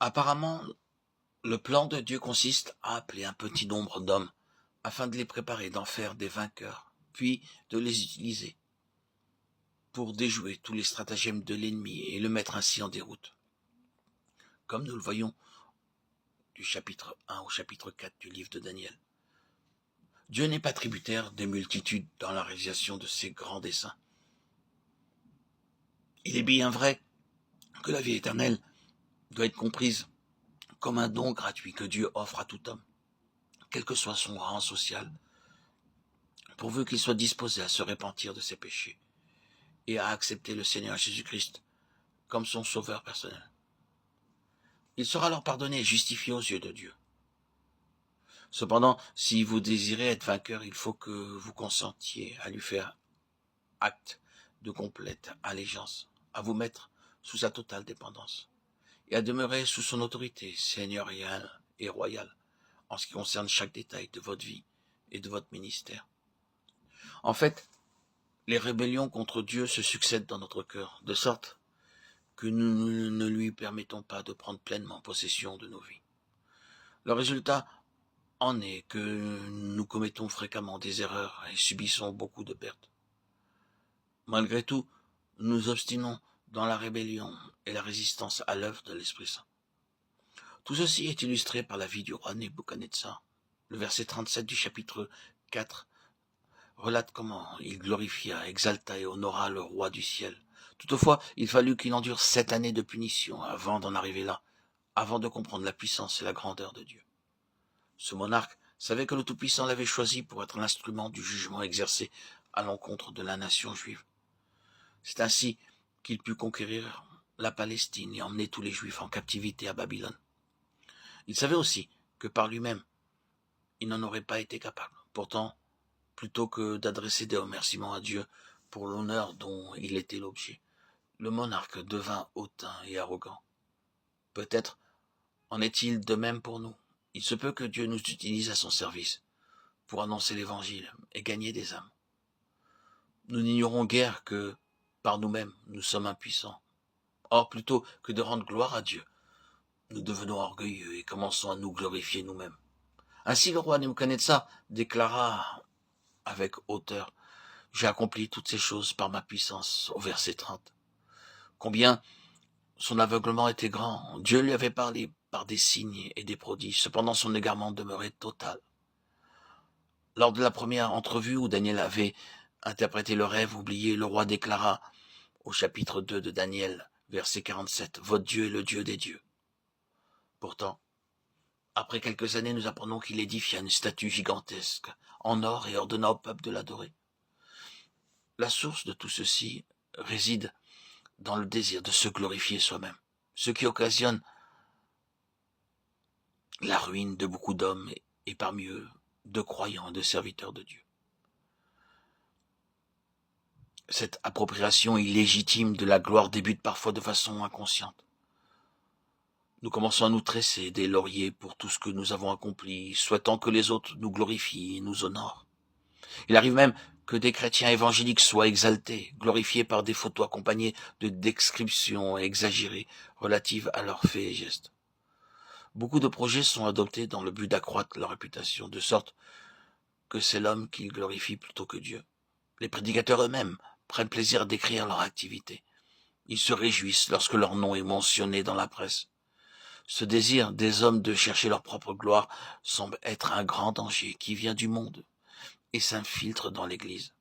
Apparemment, le plan de Dieu consiste à appeler un petit nombre d'hommes afin de les préparer, d'en faire des vainqueurs, puis de les utiliser pour déjouer tous les stratagèmes de l'ennemi et le mettre ainsi en déroute. Comme nous le voyons du chapitre 1 au chapitre 4 du livre de Daniel. Dieu n'est pas tributaire des multitudes dans la réalisation de ses grands desseins. Il est bien vrai que la vie éternelle doit être comprise comme un don gratuit que Dieu offre à tout homme, quel que soit son rang social, pourvu qu'il soit disposé à se repentir de ses péchés et à accepter le Seigneur Jésus-Christ comme son sauveur personnel. Il sera alors pardonné et justifié aux yeux de Dieu. Cependant, si vous désirez être vainqueur, il faut que vous consentiez à lui faire acte de complète allégeance, à vous mettre sous sa totale dépendance et à demeurer sous son autorité seigneuriale et royale en ce qui concerne chaque détail de votre vie et de votre ministère. En fait, les rébellions contre Dieu se succèdent dans notre cœur, de sorte que nous ne lui permettons pas de prendre pleinement possession de nos vies. Le résultat en est que nous commettons fréquemment des erreurs et subissons beaucoup de pertes. Malgré tout, nous nous obstinons dans la rébellion et la résistance à l'œuvre de l'Esprit Saint. Tout ceci est illustré par la vie du roi Nebuchadnezzar. Le verset 37 du chapitre 4 relate comment il glorifia, exalta et honora le roi du ciel. Toutefois, il fallut qu'il endure 7 années de punition avant d'en arriver là, avant de comprendre la puissance et la grandeur de Dieu. Ce monarque savait que le Tout-Puissant l'avait choisi pour être l'instrument du jugement exercé à l'encontre de la nation juive. C'est ainsi qu'il put conquérir la Palestine et emmener tous les Juifs en captivité à Babylone. Il savait aussi que par lui-même, il n'en aurait pas été capable. Pourtant, plutôt que d'adresser des remerciements à Dieu pour l'honneur dont il était l'objet, le monarque devint hautain et arrogant. Peut-être en est-il de même pour nous. Il se peut que Dieu nous utilise à son service pour annoncer l'Évangile et gagner des âmes. Nous n'ignorons guère que, par nous-mêmes, nous sommes impuissants. Or, plutôt que de rendre gloire à Dieu, nous devenons orgueilleux et commençons à nous glorifier nous-mêmes. Ainsi le roi Nebuchadnezzar déclara avec hauteur, « J'ai accompli toutes ces choses par ma puissance » au verset 30. Combien son aveuglement était grand. Dieu lui avait parlé par des signes et des prodiges. Cependant, son égarement demeurait total. Lors de la première entrevue où Daniel avait interprété le rêve oublié, le roi déclara au chapitre 2 de Daniel, verset 47, « Votre Dieu est le Dieu des dieux. » Pourtant, après quelques années, nous apprenons qu'il édifia une statue gigantesque en or et ordonna au peuple de l'adorer. La source de tout ceci réside dans le désir de se glorifier soi-même, ce qui occasionne la ruine de beaucoup d'hommes et parmi eux de croyants et de serviteurs de Dieu. Cette appropriation illégitime de la gloire débute parfois de façon inconsciente. Nous commençons à nous tresser des lauriers pour tout ce que nous avons accompli, souhaitant que les autres nous glorifient et nous honorent. Il arrive même que des chrétiens évangéliques soient exaltés, glorifiés par des photos accompagnées de descriptions exagérées relatives à leurs faits et gestes. Beaucoup de projets sont adoptés dans le but d'accroître leur réputation, de sorte que c'est l'homme qu'ils glorifient plutôt que Dieu. Les prédicateurs eux-mêmes prennent plaisir à décrire leur activité. Ils se réjouissent lorsque leur nom est mentionné dans la presse. Ce désir des hommes de chercher leur propre gloire semble être un grand danger qui vient du monde et s'infiltre dans l'Église.